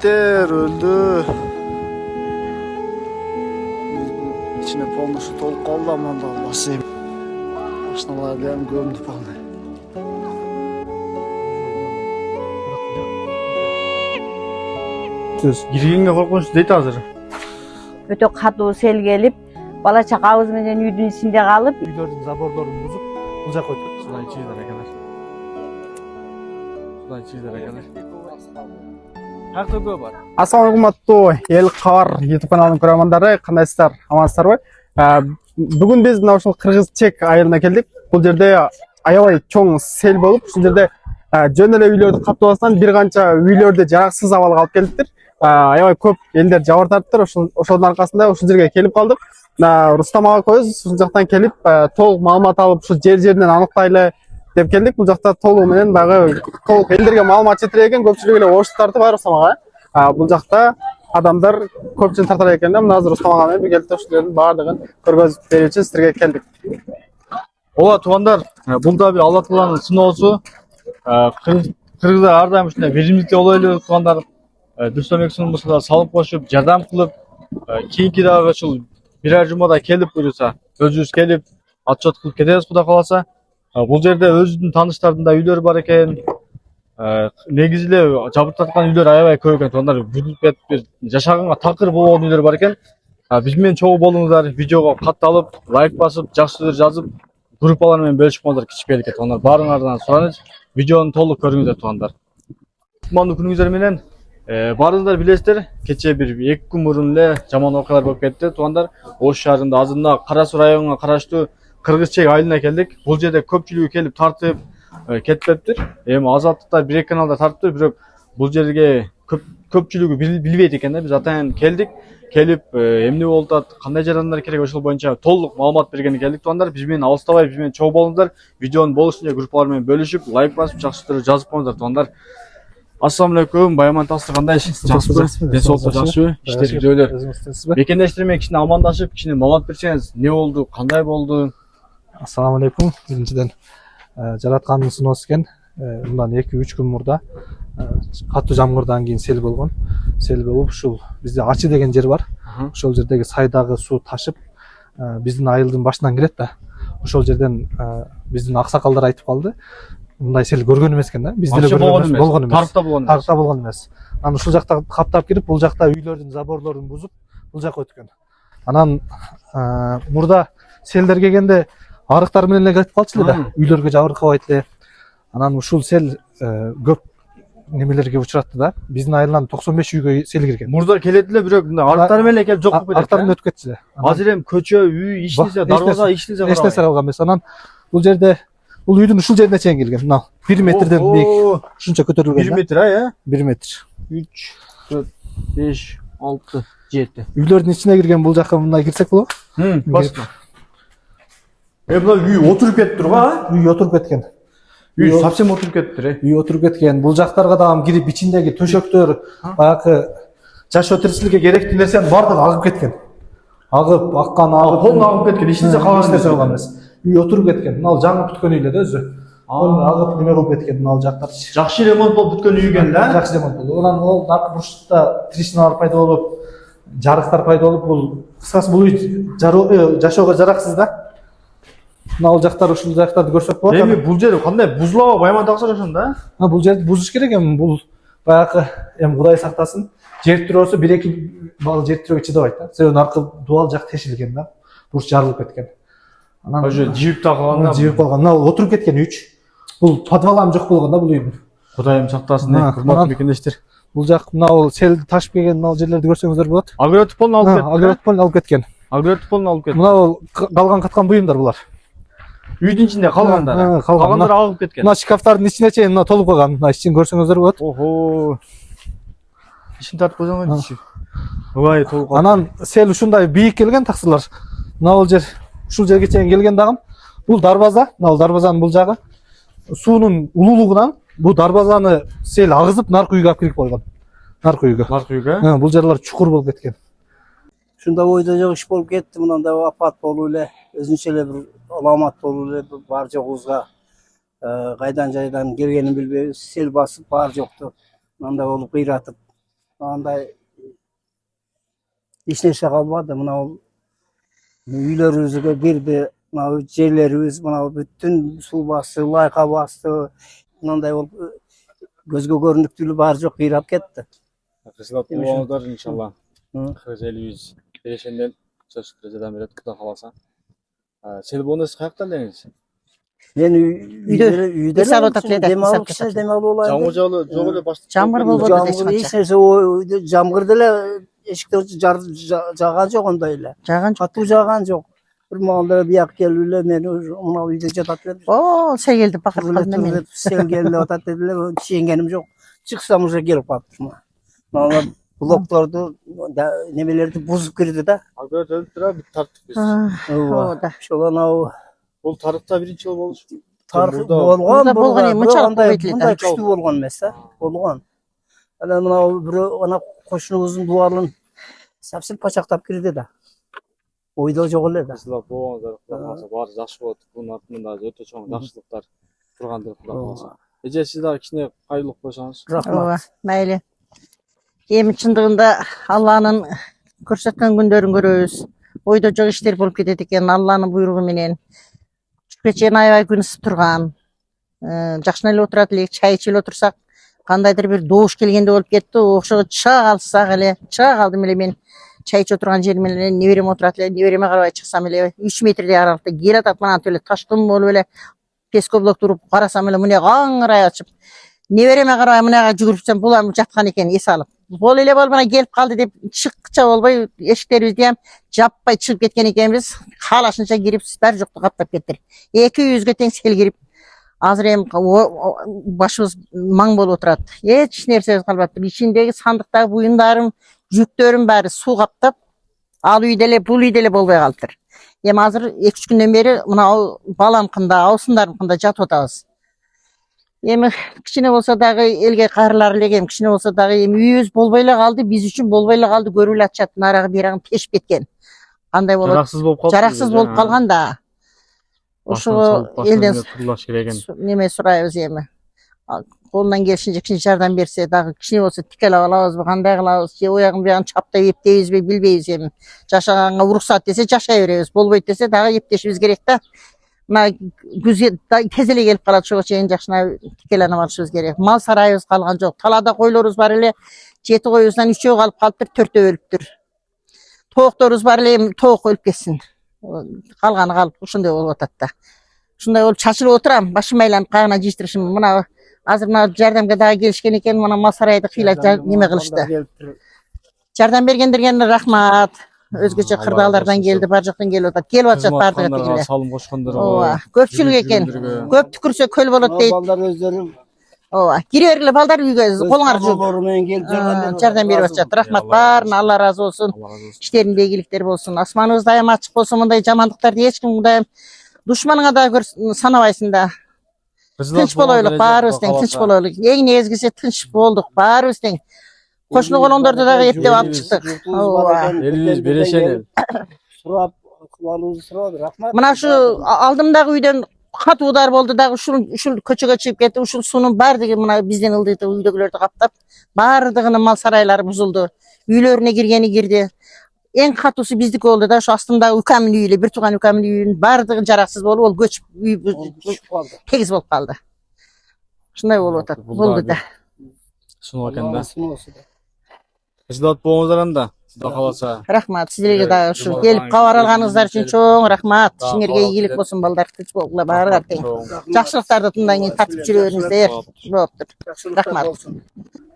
Биттер öldü. İçine polnosu толук калды, аманда бассейн. Ашналарды ham көмдү полный. Киргенге коркунуч дейт азыр. Өтө катуу сел келип, бала чакабыз менен үйдүн ичинде калып, Үйлөрдүн заборлорун бузуп, бул жака өтөт. Сулай чыйдар экенер. Сулай чыйдар экенер. Кайякта көп бар. Ассалам алейкум аттуу эл кабар YouTube каналынын көрөрмандары, кандайсыздар? Амансыздарбы? Бүгүн биз мына ушул Кыргыз Чек айылына келдик. Бул жерде аябай чоң сел болуп, ушул жерде жөн эле үйлөрдү каптабастан бир канча үйлөрдү жараксыз абалга алып келиптир. Аябай көп элдер жабыр тартыптыр. Ошонун аркасында ушул жерге келип калдык. Рустам агакөз ушул жактан келип, толук маалымат алып, ушул жеринен аныктайлы деп келдик. Бул жакта толугу менен баягы толук элдерге маалымат жетире экен. Көпчүлүгү эле ош тарты бар Рустам ага. Бул жакта адамдар көпчүлүк тартар экен. Мына азыр Рустам ага менен биргеликте ушулардын баардыгын көргөзүп берүү үчүн силерге келдик. Ооба туугандар, бул да бир Алла Тааланын сыноосу. Кыргыздар ар дайым ушундай беримдүүлүктүү боло эле туугандар. Дүрсөм эксинин мусала салып кошуп, жардам кылып, кийинки дагы ушул бир ай жумада келип буюрса, өзүбүз келип, отчет кылып кетебиз Кудай кааласа. Бул жерде өзүнүн тааныштардын да үйлөрү бар экен. Негизи эле жабыр тарткан үйлөр аябай көп экен туугандар. Бүдүп кетип бир жашаганга такыр болгон үйлөр бар экен. Биз менен чогуу болуңуздар, видеого катталып, лайк басып, жакшы сөздөр жазып, группалар менен бөлүшүп коңуздар кичикпеликке туугандар. Баарыңардан суранып, видеону толук көрүңүздөр туугандар. Кутмандуу күнүңүздөр менен баарыңыздар билесиздер, кече бир 2 күн мурун эле жаман окуялар болуп кетти туугандар. Ош шаарында азырында Кара Суу районуна караштуу Кыргыз Чек айылына келдик. Бул жерде көпчүлүгү келип тартып кетпептир. Эми азаттыкта бир каналда тартыптыр, бирок бул жерге көпчүлүгү билбейт экен да. Биз атайын келдик. Келип эмне болуп атат, кандай жардамдар керек ошол боюнча толук маалымат бергени келдик туугандар. Биз менен алыстабай, биз менен чогуу болуңуздар. Видеонун болушунча группалар менен бөлүшүп, лайк басып, жакшы сөздөр жазып коңуздар туугандар. Ассаламу алейкум, Байаман Тасты кандайсыз? Жакшысызбы? Ден соолукту жакшыбы? Иштер күзөөлөр. Бекендештер менен кичине амандашып, кичине маалымат берсеңиз, эмне болду, кандай болду? Ассаламу алейкум. Биринчиден жараткандын сыноосу экен. Мындан 2-3 күн мурда катуу жамгырдан кийин сел болгон. Сел болуп ушул бизде Ачы деген жер бар. Ошол жердеги сайдагы суу ташып, биздин айылдын башынан кирет да. Ошол жерден биздин аксакалдар айтып калды. Мындай сел көргөн эмес экен да. Бизде эле болгон эмес. Тарыхта болгон эмес. Анан ушул жакта каптап кирип, бул жакта үйлөрдүн заборлорун бузуп, бул жака өткөн. Анан мурда селдер келгенде арыктар менен эле кетип калчу эле да. Үйлөргө жабыркабайт эле. Анан ушул сел көп немелерге учуратты да. Биздин айылдан 95 үйгө сел кирген. Мурда келет эле, бирок арыктар менен келип жок болуп кетет. Арыктар менен өтүп кетти эле. Азыр эми көчө, үй, ич нерсе, дарбаза, ич нерсе эч нерсе калган эмес. Анан бул жерде бул үйдүн ушул жерине чейин келген. Мына 1 метрден бийик. Ушунча көтөрүлгөн. 1 метр а? 1 метр. 3, 4, 5, 6, 7. Үйлөрдүн ичине кирген, бул жака мындай кирсек болобу? Басма. Мына үй отуруп кетип турбу, а? Үй отуруп кеткен. Үй совсем отуруп кетиптир. Үй отуруп кеткен. Бул жактарга дагы кирип ичиндеги төшөктөр, баягы жашоо тиричиликке керектүү нерсенин баардыгы агып кеткен. Агып, аккан, агып, полный агып кеткен. Эч нерсе калган эмес. Үй отуруп кеткен. Мына жаңы бүткөн үйлер өзү. Полный агып неме кылып кеткен мына жактар. Жакшы ремонт болуп бүткөн үй экен да. Жакшы ремонт болду. Анан ол наркы бурчтукта трещиналар пайда болуп, жарыктар пайда болуп, бул кыскасы бул үй жашоого жараксыз да. Мына ал жактар ушул жактарды көрсөк болот. Эми бул жер кандай бузулабы, Байаман такса ошондо, а? Бул жерди бузуш керек эми. Бул баягы эми Кудай сактасын, жер тирөөсү 1-2 бал жер тирөөгө чыдабайт да. Себеби наркы дубал жак тешилген да. Бурч жарылып кеткен. Анан ошо жибип та калган да. Жибип калган. Мына отуруп кеткен үй. Бул подвал ham жок болгон да бул үйдүн. Кудайым сактасын, урматтуу бекендештер. Бул жак мына ол сел ташып келген мына жерлерди көрсөңүздөр болот. Агротополну алып кетти. Агротополну алып кеткен. Агротополну алып кетти. Мына ол калган каткан буюмдар булар. Үйдүн ичинде калгандар. Калгандар агып кеткен. Мына шкафтардын ичине чейин мына толуп калган. Мына ичин көрсөңүздөр болот. Охо. Ишин тартып койсоңор ичи. Ой, толуп калган. Анан сел ушундай бийик келген таксырлар. Мына ол жер ушул жерге чейин келген дагы. Бул дарбаза, мына дарбазанын бул жагы. Суунун улуулугунан бул дарбазаны сел агызып наркы үйгө алып кирип койгон. Наркы үйгө. Наркы үйгө? Бул жерлер чукур болуп кеткен. Ушунда ойдо жок иш болуп кетти. Мындай апат болуп эле, өзүнчө эле бир аламат болуп эле бар жогубузга кайдан жайдан келгенин билбейбиз. Сел басып бар жокту мындай болуп кыйратып андай еш нәрсе қалмады. Мынау үйлерімізге кірді, мынау жерлеріміз, мынау бүтін су басты, лайқа басты. Мынандай ол көзге көрініктілі бар жоқ, қирап кетті. Кызылат болуңуздар иншалла. Hı. Kırız elimiz gelişenden söz kırıcıdan beri kuda kalasa. Sel bonus kayaktan deniz. Мен үйде Misal otak leda, misal демалып кіші демалып олайды. Жаңғы жолы жоқ эле башты. Жамгыр болбоду Жамғыр дешканча. еш нәрсе жамғыр деле эшикте жаған жоқ ондай эле. Жаган жок. Катуу жаған жоқ. Бір маңда бияк келип эле мени мына үйдө жатат эле. О, сел келди бакыт калдым мен. Сел келип атат эле, чийингеним жоқ. Чыксам уже келип калыптыр. Мына блокторду немелерди бузуп кирди да. Агра дөлүп тура бит тарттык биз. О да. Ошол анау Бул тарыхта биринчи жолу болуш. тарых Мында болгон эми мынчалык мындай көбөйтүлөт. мындай күчтүү болгон эмес да. Болгон. Анан мынау бирөө ана кошунубуздун дубалын совсем пачактап кирди да. Ойдо жок эле да. Кызылат болуңуздар куда каласа баары жакшы болот. Бунун артынан да өтө чоң жакшылыктар тургандыр куда каласа. Эже сиз дагы кичине кайрылып койсоңуз. Ооба, Рахмат. мейли. Эми чындыгында Алланын көрсөткөн күндөрүн көрөбүз. Ойдо жок иштер болуп кетет экен Алланын буйругу менен. Түшкө чейин аябай күн ысып турган. Жакшына эле отурат элек, чай ичип эле отурсак, кандайдыр бир добуш келгендей болуп кетти. Ошого чыга калдым эле мен. Чай ичип отурган жерим менен неберем отурат эле, небереме карабай чыксам эле 3 метрдей аралыкта келатат манантип эле ташкын болуп эле пескоблок туруп карасам эле мына аңырай ачып. Небереме карабай мынага жүгүрүпсөм булам жаткан экен эс алып. Бол эле мына келип калды деп чыккыча болбой эшиктерибизди ham жаппай чыгып кеткен экенбиз. Каалашынча кирип баары жокту каптап кеттир. 200ге тең сел кирип азыр эми башыбыз маң болуп отурат. Эч нерсебиз калбаптыр. Ичиндеги сандыктагы буюндарым, жүктөрүм баары суу каптап, ал үйдө эле, бул үйдө эле болбой калыптыр. Эми азыр 2-3 күндөн бери мына баламкында, абысындарымкында жатып атабыз. Эми кичине болсо дагы элге кайрылар элек, кичине болсо дагы эми үйүбүз болбой эле калды, биз үчүн болбой эле калды, көрүп эле атышат, нарагы бирагын тешип кеткен. Кандай болот? Жараксыз болуп калды. Жараксыз болуп калган да. Ошого элден турулаш керек экен. неме сурайбыз эми. Колунан келишинче кичине жардам берсе дагы кичине болсо тикелеп алабызбы, кандай кылабыз? Же оягын буягын чаптап эптейбизби, билбейбиз эми. Жашаганга уруксат десе жашай беребиз, болбойт десе дагы эптешибиз керек да. Мына күзгө тез эле келип калат, ошого чейин жакшына тикеленип алышыбыз керек. Мал сарайыбыз калган жок. Талаада койлорубуз бар эле, 7 коюбуздан 3-өө калып калыптыр, 4-өө өлүптүр. Тоокторубуз бар эле, тоок өлүп кетсин. Калганы калып ушундай болуп атат да. Ушундай болуп чачылып отурам, башым айланып кагына жыйыштырышым. Мына азыр мына жардамга дагы келишкен экен, мына мал сарайды кыйла неме кылышты. Жардам бергендерге рахмат. Өзгөчө кырдаалдардан келди, бар жактан келип атат. Келип атышат баардыгы тигиле. Салым кошкондор. Ооба, көпчүлүк экен. Көп түкүрсө көл болот дейт. Балдар өздөрү Ооба, кире бергиле балдар үйгө, колуңар жууп. болору менен келип Жардам берип атышат. Рахмат баарына, Алла ыраазы болсун. Иштеринде ийгиликтер болсун. Асманыбыз дайым ачык болсун. Мындай жамандыктарды эч ким дайым душманыңа да санабайсың да. Тынч болойлук, баарыбыз тең тынч болойлук. Эң негизгиси тынч болдук, баарыбыз тең. Кошуна колоңдорду дагы эптеп алып чыктык. Элибиз берешен эл. Сурап, кылабызды сурады. Рахмат. Мына ушу алдымдагы үйдөн катуу удар болду дагы ушул көчөгө чыгып кетти. Ушул суунун баардыгы мына биздин ылдыйты үйдөгүлөрдү каптап, баардыгынын мал сарайлары бузулду. Үйлөрүнө киргени кирди. Эң катуусу биздики болду да, ушу астымдагы укамдын үйү эле, бир тууган укамдын үйүнүн баардыгы жараксыз болуп, ол көчүп үй тегиз болуп калды. Ушундай болуп атат. Болду да. Сунук экен да. Кызылат болуңуздар анда. Куда каласа. Рахмат. Сиздерге дагы ушу келип кабар алганыңыздар үчүн чоң рахмат. Ишиңерге ийгилик болсун, балдар тынч болгула, баарыгар тең. Жакшылыктарды мындан кийин тартып жүрө бериңиздер. Болуптур. Рахмат.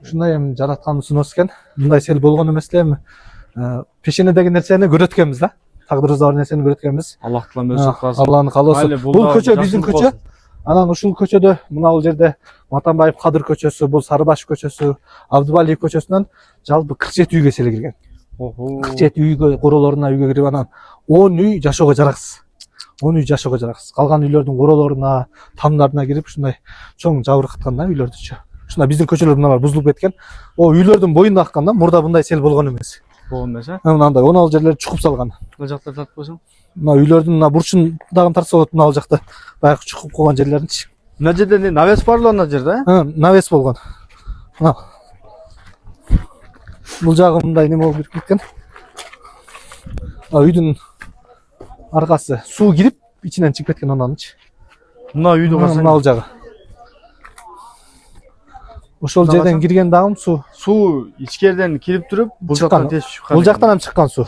Ушундай эми жараткан сунос экен. Мындай сел болгон эмес эле эми пешенедеги нерсени көрөткөнбүз да. Тагдырыбызда бар нерсени көрөткөнбүз. Аллахтан өзү калсын. Алланын каалоосу. Бул көчө биздин көчө. Анан ушул көчөдө мына бул жерде Матанбаев Кадыр көчөсү, бул Сарыбашев көчөсү, Абдыбалиев көчөсүнөн жалпы 47 үйгө сел кирген. 47 үйгө, королоруна үйгө кирип анан 10 үй жашоого жараксыз. 10 үй жашоого жараксыз. Калган үйлөрдүн королоруна, тамдарына кирип ушундай чоң жабыркаткан да үйлөрдүчү. Ушундай биздин көчөлөр мына бузулуп кеткен. О үйлөрдүн боюнда аккан да, мурда мындай сел болгон эмес. Болгон эмес, э? Мынандай 16 жерлер чукуп салган. Мына жакта тартып койсоң. Мына үйлөрдүн мына бурчундагын тартса болот, мына жакта баягы чукуп койгон жерлеринчи. Мына жерде навес барлы ана жерде, э? Навес болгон. Мына. Бул жагы мындай неме болуп кеткен. Үйдүн аркасы суу кирип ичинен чыгып кеткен ананчы. Мына үйдү Мына карасаң. ал жагы. Ошол жерден кирген дагым суу. Суу ичкериден кирип туруп, бул жактан тешип чыккан. Бул жактан ham чыккан суу.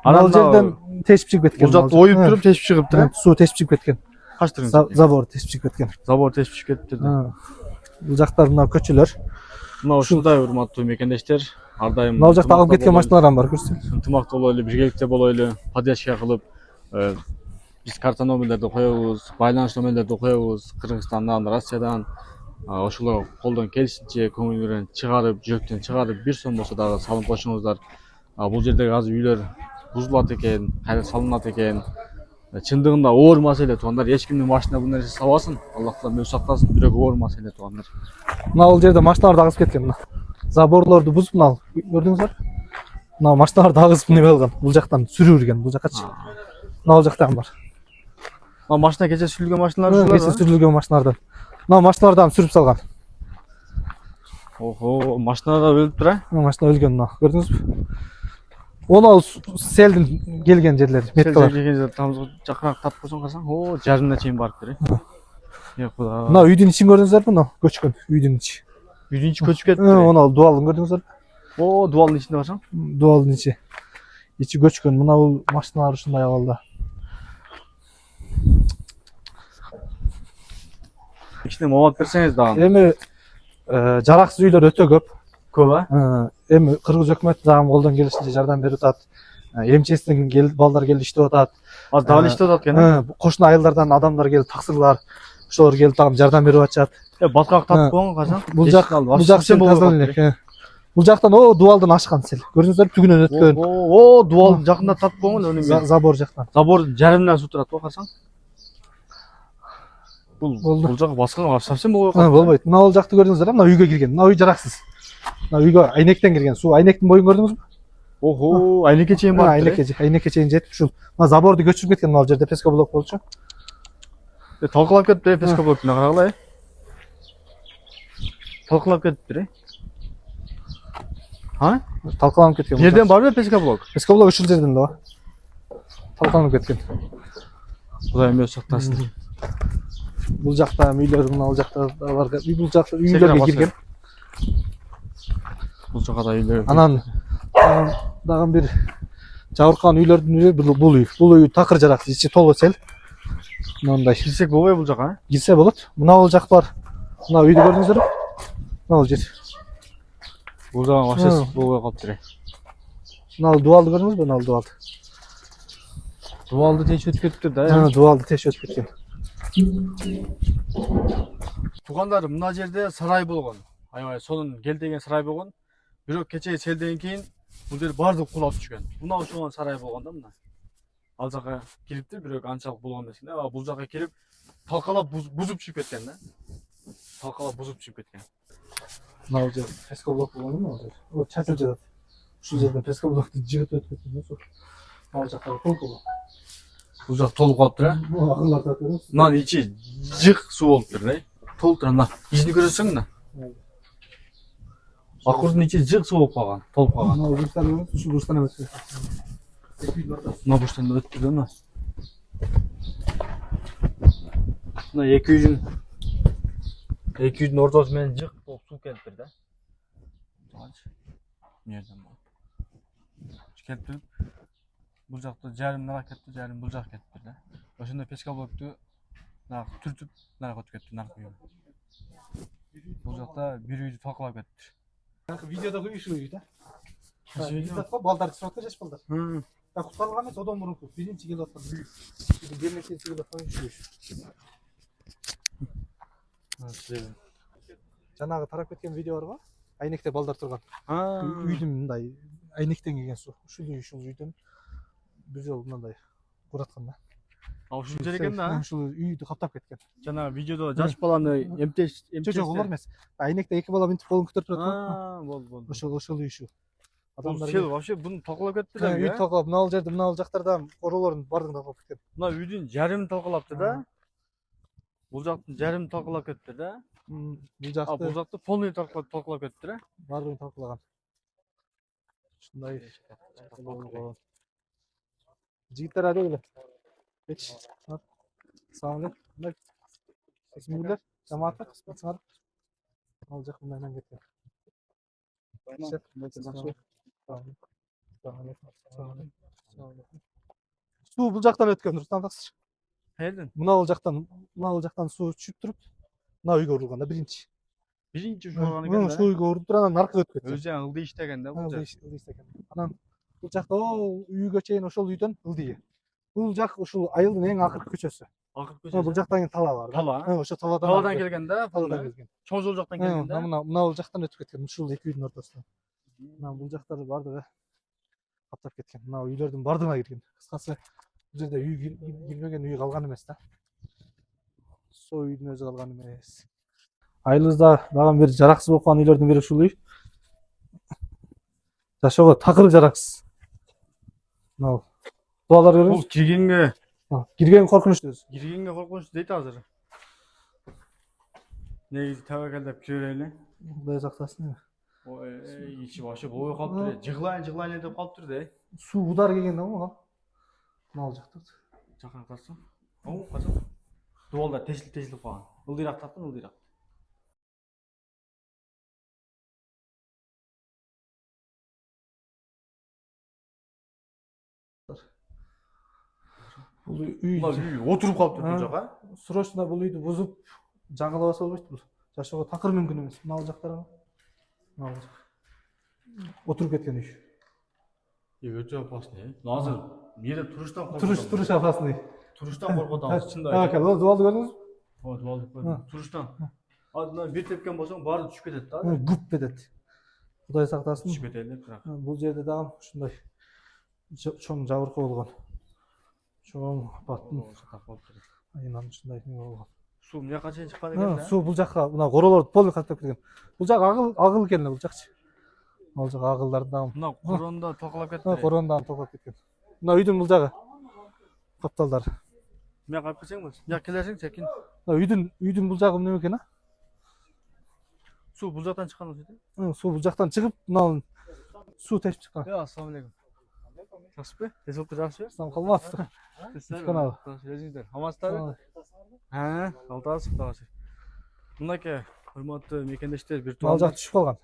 Ал жерден тешип чыгып кеткен. Бул жакты оюп туруп тешип чыгыптыр. Суу тешип чыгып кеткен. Качтырыңыз. Забор тешип чыгып кеткен. Забор тешип чыгып кетиптир. Бул жактар мына көчөлөр. Мына ушундай урматтуу мекендештер. Ар дайым Мына жакта агып кеткен машиналар ham бар, көрсөтсөң. ынтымакта болойлу, биргеликте болойлу, поддержка кылып, биз карта номерлерди коебуз, байланыш номерлерди коебуз, Кыргызстандан, Россиядан ошолорго колдон келишинче көңүлүрөн чыгарып, жүрөктөн чыгарып, бир сом болсо дагы салым кошуңуздар. Бул жердеги азыр үйлөр бузулат экен, кайра салынат экен. Чындыгында оор маселе туугандар, эч кимдин башына бул нерсе сабасын. Аллах таала өзү сактасын, бирок оор маселе туугандар. Мына бул жерде машиналар агып кеткен мына. Заборлорду бузуп мына көрдүңүздөр? Мына машиналарды агызып неме кылган. Бул жактан сүрүп кирген, бул жаккачы. Мына бул жакта ham бар. Мына машина кече сүрүлгөн машиналар Кече сүрүлгөн машиналардан. Мына машиналарды ham сүрүп салган. Охо, машина да өлүп тур, Мына машина өлгөн мына, көрдүңүзбү? Оны селдин келген жерлер, меткалар. Жакыраак тартып койсоң карасаң, жарымына чейин барыптыр. Куда. Мына үйдүн ичин көрдүңүздөрбү? Мына көчкөн үйдүн ичи. Үйдүн ичи көчүп кетти. Мына дубалын көрдүңүздөр? Дубалдын ичинде барсаң? Дубалдын ичи. Ичи көчкөн. Мына бул машиналар ушундай абалда. Кичине маалымат берсеңиз дагы. Эми жараксыз үйлөр өтө көп. Көп, а? Эми кыргыз өкмөтү дагы колдон келишинче жардам берип атат. МЧСтен балдар келип иштеп атат. Азыр дагы иштеп атат экен. Кошуна айылдардан адамдар келип таксырлар, ошолор келип дагы жардам берип атышат. Баткак тартып койгон карасаң. Бул жак сел тазаланып элек. Бул жактан дубалдан ашкан сел. Көрдүңүздөр, түгүнөн өткөн. Дубалдын жакында тартып койгон өнүгүн. Забор жактан. Забор жарымдан суу турат го карасаң. Бул жак баскан совсем болбой калды. Болбойт. Мына бул жакты көрдүңүздөр, мына үйгө кирген. Мына үй жараксыз. Мына үйгө айнектен кирген. Суу айнектин боюн көрдүңүзбү? Охо, айнекке чейин бар. Айнекке чейин жетип ушул. Мына заборду көчүрүп кеткен, мына жерде пескоблок болчу. Талкалап кетти пескоблоктун карагыла. Талкалап кетти. Талкаланып кеткен. Жерден барбы пескоблок? Пескоблок ушул жерден да бар. Талкаланып кеткен. Кудайым өзү сактасын. Бул жакта үйлөр, мына бул жакта бар. Бул жакта үйлөргө кирген. Бул жакка да үйлөр. Анан дагы бир жабыркаган үйлөрдүн бири бул үй. Бул үй такыр жараксыз, ичи толо сел. Мындай. Кирсек болбой бул жака? Кирсе болот. Мына бул жак бар. Мына үйдү көрдүңүздөрбү? Мына бул жер. Бул жагы вообще болбой калыптыр. Мына дубалды көрдүңүзбү? Мына дубалды. Дубалды тешип өтүп кетиптир да. Дубалды тешип өтүп кеткен. Туугандар, мына жерде сарай болгон. Аябай сонун келдеген сарай болгон. Бирок кечеги селден кийин бул жер баардыгы кулап түшкөн. Мына ошол сарай болгон да мына. Ал жака кириптир, бирок анчалык болгон эмес экен. Бул жака кирип талкалап бузуп чыгып кеткен да. Талкалап бузуп чыгып кеткен. Мына жер пескоблок болгон эмне ал жер? Чачылып жатат. Ушул жерден пескоблокту жыгып өтүп кеткен да суу. Ал жакка толкулу. Бул жак толуп калыптыр, а? Бул акырлар татырып. Мынанын ичи жык суу болуптур, да. Толуптур мына. Изин көрсөң мына. Акырдын ичи жык суу болуп калган, толуп калган. Мына бурчтан эмес, ушул бурчтан эмес. Мына бурчтан өттүр да мына. Мына эки үйдүн ортосу менен жык болуп суу келиптир да. Жерден келиптир. Бул жакта жарым нара кетти, жарым бул жак кетти да. Ошондо пескоблокту түртүп нара өтүп кетти, наркы үйгө. Бул жакта бир үйдү талкалап кетти. Видеода ушул үй да. Издат го балдар чыгып жаш балдар. Куткарылган эмес, одон мурунку. Биринчи келип аткан үй. Бир неченчи келип аткан ушул үй. Жанагы тарап кеткен видео барбы? Айнекте балдар турган. Үйдүн мындай айнектен келген суу. Ушул үйдөн бир жол мындай кураткан да. Ушул жер экен да. Ушул үйдү каптап кеткен. Жанагы видеодо жаш баланы эмтеш. Жок, олар эмес. Айнекте эки бала минтип колун көтөрүп турат. Болду. Ошол үй ушул. Адамдар сел вообще буну талкалап кетти да. Үй талкалап, мына жерде, мына жактарда ороолордун бардыгын талкалап кеткен. Мына үйдүн жарымын талкалаптыр да. Бул жактын жарымын талкалап кетти да. Бул жакты полный талкалап кетти да. бардыгын талкалаган. ушундай болгон. Жигиттер айда келе. Кеч. Салам алейкум. Исмиңдер? Жамаатта кызматсыңар? Ал жак мындан кеткен. Суу бул жактан өткөн, Рустам таксыч. Каерден? Мына бул жактан суу түшүп туруп, мына үйгө урулган да биринчи. Биринчи ушурган экен Ушул үйгө уруп туруп анан наркы өтүп кеткен. Өзү ылдый иштеген да бул жер. Анан бул жакта үйгө чейин ошол үйдөн ылдый. Бул жак ушул айылдын эң акыркы көчөсү. Акыркы Бул жактан кийин тала бар. Тала? Ошо таладан. Таладан келген да? Таладан келген. Чоң жол жактан келген да? Мына бул жактан өтүп кеткен. Ушул эки үйдүн ортосунан. Мына бул жактары бардыгы каптап кеткен. Мына үйлөрдүн бардыгына кирген. Кыскасы бул жерде үй кирбеген үй калган эмес да. Сол үйдүн өзү калган эмес. Айылыбызда дагы бир жараксыз болуп калган үйлөрдүн бири ушул үй. Жашоого такыр жараксыз. Мына дуалар көрүңүз. Бул киргенге Коркунучтуу. киргенге коркунучтуу дейт азыр. Негизи табакалдап кире берели. Кудай сактасын. Ой, ичи башы бой калыптыр. Жыглайын деп калыптыр да. Суу удар келген да мага. Мына жакта. Жакын тартсам. Казак. Дуалдар тесилип калган. Ылдыйраак тарттым, ылдыйраак. Бул үй Отуруп калыптыр бул жака. срочно бул үйдү бузуп жаңылабаса болбойт бул. Жашоого такыр мүмкүн эмес. Мына жактарга. Мына отуруп кеткен үй. Өтө опасный. Азыр мээде туруштан Туруш опасный. Туруштан коркот азыр чындап. Так, дуалды көрдүңүзбү? Дуалды көрдүм. Туруштан. Азыр бир тепкен болсоң баары түшүп кетет да. Буп кетет. Кудай сактасын. Түшүп кетели бирок. Бул жерде дагы ушундай чоң жабыркы болгон. Чоң апаттын айынан ушундай болгон. Суу мына жака чейин чыккан экен да. Суу бул жакка мына королорду полный каттап кеткен. Бул жак агыл экен бул жакчы. Ал жак агылдарды дагы. Мына коронда токолоп кетти. Корондан токолоп кеткен. Мына үйдүн бул жагы капталдар. Мен калып кетсең болсун. Я келесиң секин. Мына үйдүн бул жагы эмне экен а? Суу бул жактан чыккан болсу. Суу бул жактан чыгып, мына суу тешип чыккан. Ассалам алейкум. Жақсы Тесілді жақсы Сам қалмапты. Канал. Өзіңіздер амансыздар? Алтасыз құдағасы. Мынаке құрметті мекендештер Ал виртуалды. жақ түшіп қалған.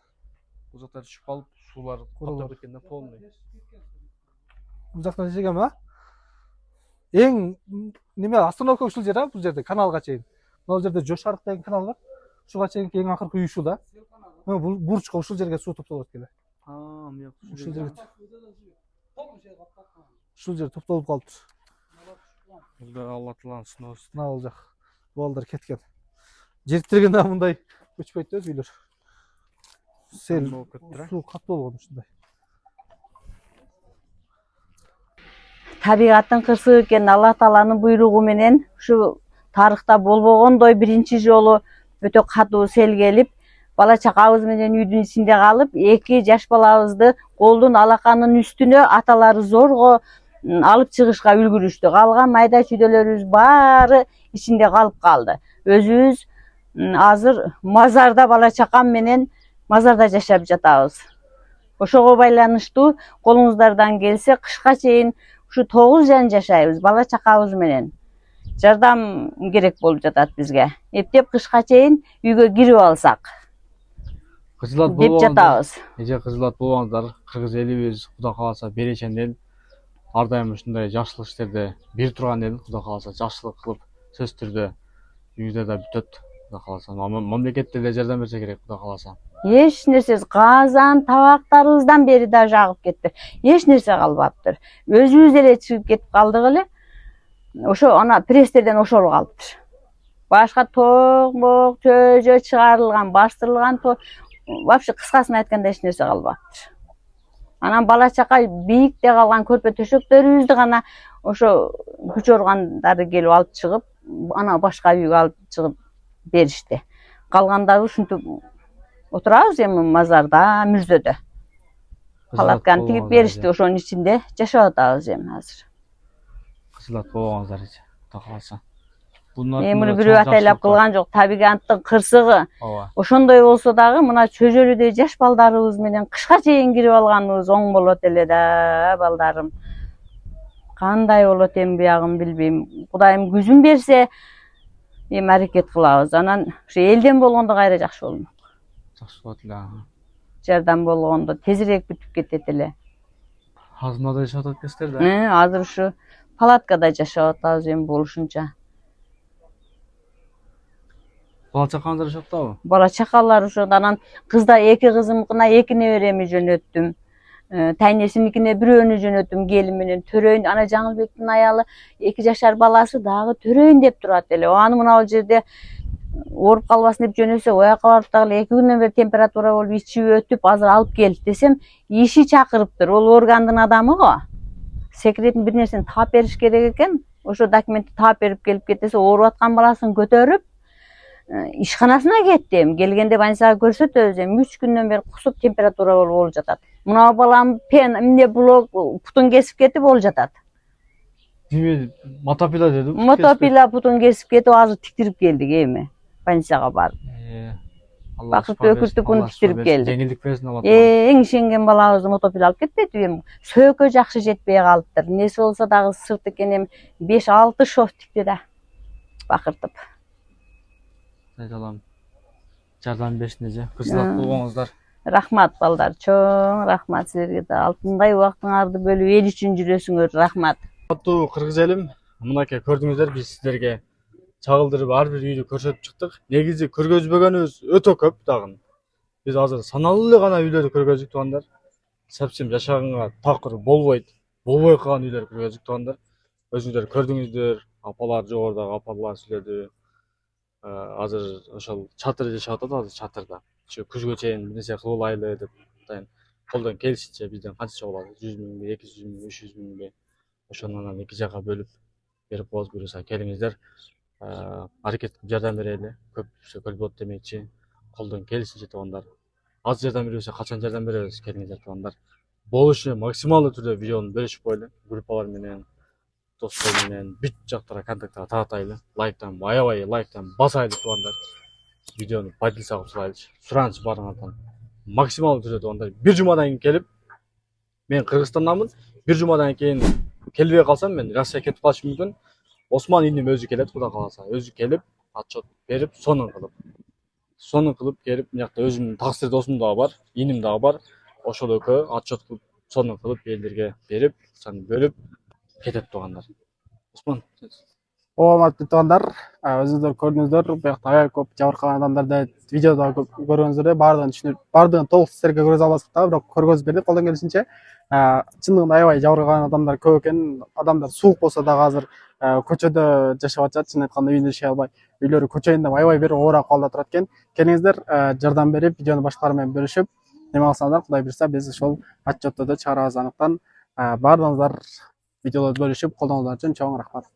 Бұл жақтар түшіп қалып, сулар қаптап кеткенде полный. Бұл жақтан жеген ма? Ең неме остановка ушул жер, бұл жерде каналға чейин. Бұл жерде Жошарық деген канал бар. Шуға чейин ең ақыркы үй ушул да. Бұл бурчқа ушул жерге суу топтолуп кеткен. Ушул жерге. Ушул жер топтолуп калыптыр. Бұл Алла Тааланын сыноосу. Мына бул жак. Балдар кеткен. Жертиргенде мындай көчпөйт өз үйлөр. Сел суу катуу болгон ушундай. Табигаттын кырсыгы экен, Алла Тааланын буйругу менен ушу тарыхта болбогондой биринчи жолу өтө катуу сел келип, бала чакабыз менен үйдүн ичинде калып, 2 жаш балабызды колдун алаканын үстүнө аталары зорго алып чыгышка үлгүрүштү. Калган майда чүйдөлөрүбүз баары ичинде калып калды. Өзүбүз азыр мазарда бала чакам менен мазарда жашап жатабыз. Ошого байланыштуу колуңуздардан келсе кышка чейин ушу 9 жан жашайбыз бала чакабыз менен. Жардам керек болуп жатат бизге. Эптеп кышка чейин үйгө кирип алсак деп жатабыз. Эже кызылат болбоңуздар. Кыргыз элибиз Кудай кааласа беречен эл. Ар дайым ушундай жакшылык иштерде бир турган эл. Кудай кааласа жакшылык кылып сөзсүз түрдө үйүндө да бүтөт. Кудай кааласа мамлекетте да жардам берсе керек. Кудай кааласа. Эч нерсеси казан табактарыбыздан бери да жагып кетти. Эч нерсе калбаптыр. Өзүбүз эле чыгып кетип калдык эле. Ошо ана пресстерден ошол калыптыр. Башка ток, чөжө чыгарылган, бастырылган вообще кыскасын айтканда эч нерсе калбаптыр. Анан бала чака бийикте калган көрпө төшөктөрүбүздү гана ошо күч органдары келип алып чыгып, ана башка үйгө алып чыгып беришти. Калгандары ушинтип отурабыз эми мазарда, мүрзөдө. Палатканы тигип беришти, ошонун ичинде жашап атабыз эми азыр. Кызылат болбоңуздар эже. Кудай кааласа. Муну бирөө атайлап кылган жок, табигаттын кырсыгы. Ооба. Ошондой болсо дагы мына чөжөлүдөй жаш балдарыбыз менен кышка чейин кирип алганыбыз оң болот эле да, балдарым. Кандай болот эми буягын билбейм. Кудайым күзүн берсе, эми аракет кылабыз. Анан ушу элден болгондо кайра жакшы болмок. Жакшы болот эле. Жардам болгондо тезирээк бүтүп кетет эле. Азыр мындай жашап атат экенсиздер да. Азыр ушу палаткада жашап атабыз эми болушунча. Бала чакаңыздар ошоктобу? Бала чакалар ошондо. Анан кызда эки кызымкына эки небереми жөнөттүм. Тайнесиникине бирөөнү жөнөттүм келин менен төрөйүн. Ана Жаңылбектин аялы 2 жашар баласы дагы төрөйүн деп турат эле. Аны мына жерде ооруп калбасын деп жөнөсө, ояка барып дагы 2 күндөн бери температура болуп ичип өтүп, азыр алып кел десем, иши чакырыптыр. Ол органдын адамы го. Секретин бир нерсени таап бериш керек экен. Ошо документти таап берип келип кетсе, ооруп аткан баласын көтөрүп ишканасына кетти. Келгенде больницага көрсөтөбүз. Эми 3 күндөн бери кусуп температура болуп жатат. Мына балам эмне блок путун кесип кетип болуп жатат. Неме мотопила деди. Мотопила путун кесип кетип, азыр тиктирип келдик эми больницага барып. Бакыт өкүртүпүн тиктирип келдик. Жеңилдик берсин Алла. Эң ишенген балабызды мотопила алып кетпедиби эми? Сөкө жакшы жетпей калыптыр. Неси болсо дагы сырт экен, эми 5-6 шов тикти да. Бакыртып. Айдалам. Жардам берсин эже. Кызылап болгоңуздар. Рахмат балдар, чоң рахмат силерге да. Алтындай убактыңарды бөлүп эл үчүн жүрөсүңөр, рахмат. Аттуу кыргыз элим, мынакей көрдүңүздөр, биз сиздерге чагылдырып ар бир үйдү көрсөтүп чыктык. Негизи көргөзбөгөнүбүз өтө көп дагы. Биз азыр саналуу эле гана үйлөрдү көргөздүк туугандар. Совсем жашаганга такыр болбой калган үйлөр көргөздүк туугандар. Өзүңүздөр көрдүңүздөр, апалар жогорудагы апалар сүйлөдү. Азыр ошол чатыр жашап атат, азыр чатырда. Ошо күзгө чейин бир нерсе кылайлы деп атайын. Колдон келишинче бизден канча болот? 100 миңби, 200 миңби, 300 миңби? Ошону анан 2 жакка бөлүп берип коебуз. Буюрса келиңиздер. Аракет кылып жардам берели. Көп сөкөл болот демекчи. Колдон келишинче туугандар. Аз жардам беребиз, качан жардам беребиз, келиңиздер туугандар. Болушу максималдуу түрдө видеону бөлүшүп коелу. Группалар менен, достор менен, бүт жактара контакттарга таратайлы. Лайктан, аябай лайктан басайлы туугандар. Видеону пайдалса кылып салайлычы. Сураныч барыңардан. Максималдуу түрдө туугандар. Бир жумадан кийин келип, мен Кыргызстандамын. Бир жумадан кийин келбей калсам, мен Россияга кетип калышым мүмкүн. Осман иним өзү келет, Кудай кааласа. Өзү келип, отчет берип, сонун кылып келип, мынакта өзүмдүн таксир досум дагы бар, иним дагы бар. Ошол экөө отчет кылып, сонун кылып элдерге берип, акчаны бөлүп кетет туугандар. Осман. Урматтуу туугандар, өзүңүздөр көрдүңүздөр, буякта аябай көп жабыркаган адамдарды видеода көп көргөнүңүздөр, баардыгын түшүнүп, баардыгын толук сиздерге көргөзө албасак дагы, бирок көргөзүп бердик колдон келишинче. Чындыгында аябай жабыркаган адамдар көп экен. Адамдар суук болсо дагы азыр көчөдө жашап атышат, чын айтканда үйүндө жашай албай, үйлөрү көчө айында аябай бир оор акыбалда турат экен. Келиңиздер, жардам берип, видеону башкалар менен бөлүшүп, неме кылсаңыздар, Кудай буйрса биз ошол отчетторду чыгарабыз. Андыктан баардыгыңыздар видеолорду бөлүшүп, колдооңуздар үчүн чоң рахмат.